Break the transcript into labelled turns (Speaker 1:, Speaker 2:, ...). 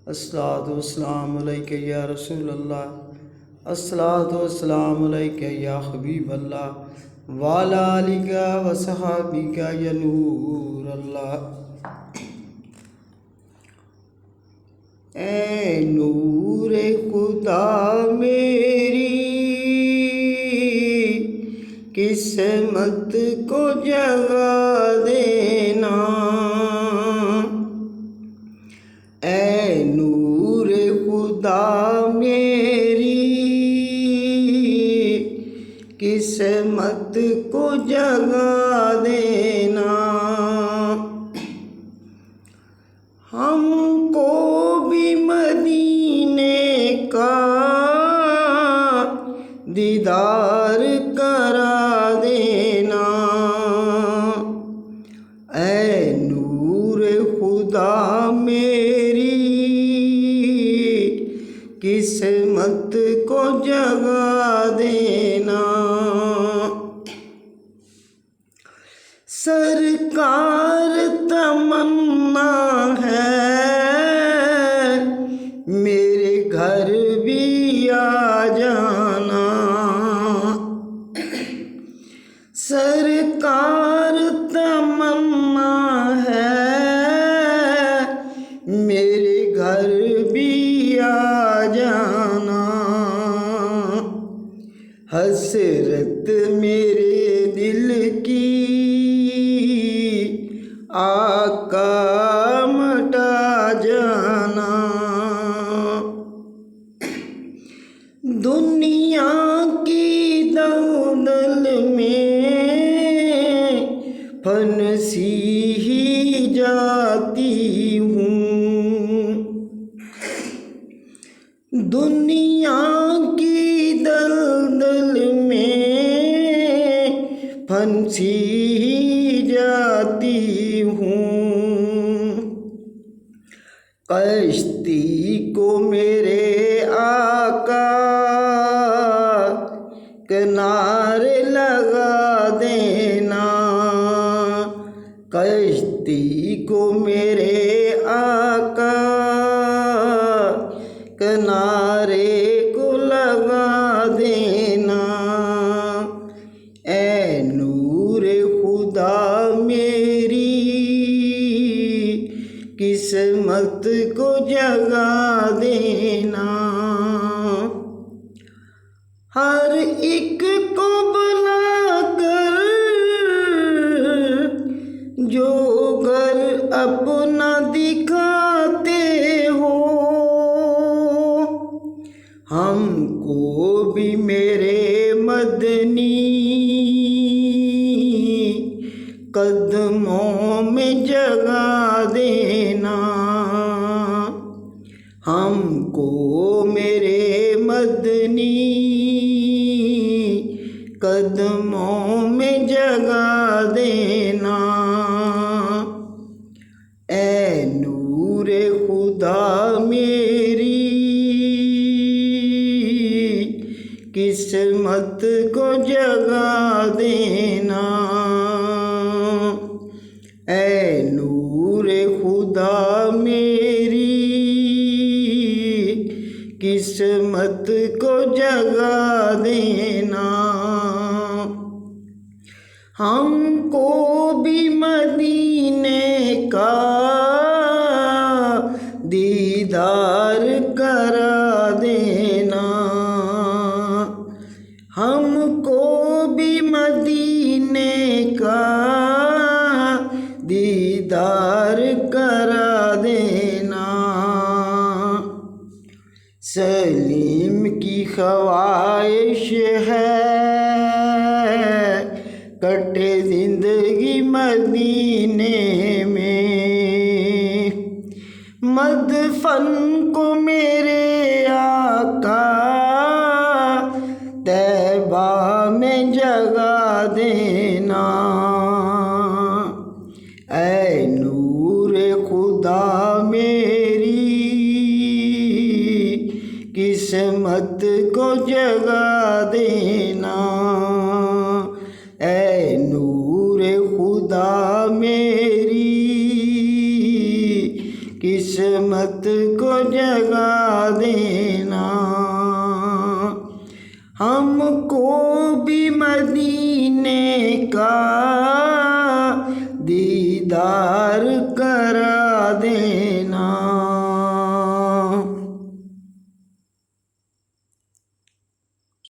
Speaker 1: अस्सलातु वस्सलामु अलैका या रसूलल्लाह, अस्सलातु वस्सलामु अलैका या हबीबल्लाह वाला आलिका व सहाबिका या नूर अल्लाह। ए नूरे खुदा मेरी किस्मत को जगा देना, ए नूरे खुदा मेरी किस्मत को जगा देना। हमको भी मदीने का दीदार करा देना, ऐ नूर खुदा मेरी किस्मत को जगा देना। सरकार तमन्ना है मेरे घर भी आ जाना, सरकार तमन्ना है मेरे घर भी आ जाना। हसरत मेरे दिल की आका मटा जाना, दुनिया की दलदल में फंसी ही जाती हूँ, दुनिया की दलदल में फंसी ही जाती हूँ। कश्ती को मेरे आका किनारे लगा देना, कश्ती को मेरे आका किनारे को लगा देना। ऐ नूरे खुदा मेरी किस्मत को जगा देना। हर एक को बुला कर जो घर अपना दिखाते हो, हमको भी मेरे मदनी कदमों में जगा देना, हमको मेरे मदनी कदमों में जगा देना। ऐ नूरे खुदा मेरी किस्मत को जगा देना, ऐ नूरे खुदा मेरी किस्मत को जगा देना। हमको भी मदीने का दीदार करा देना, हमको भी मदीने का दीदार करा देना। सलीम की ख्वाहिश है कटे जिंदगी मदीने में, मदफन को मेरे आका तैबा में जगा देना, ऐ नूरे खुदा मेरी किस्मत को जगा देना, ऐ नूरे खुदा मेरी किस किस्मत को जगा देना, हमको भी मदीने का दीदार करा देना।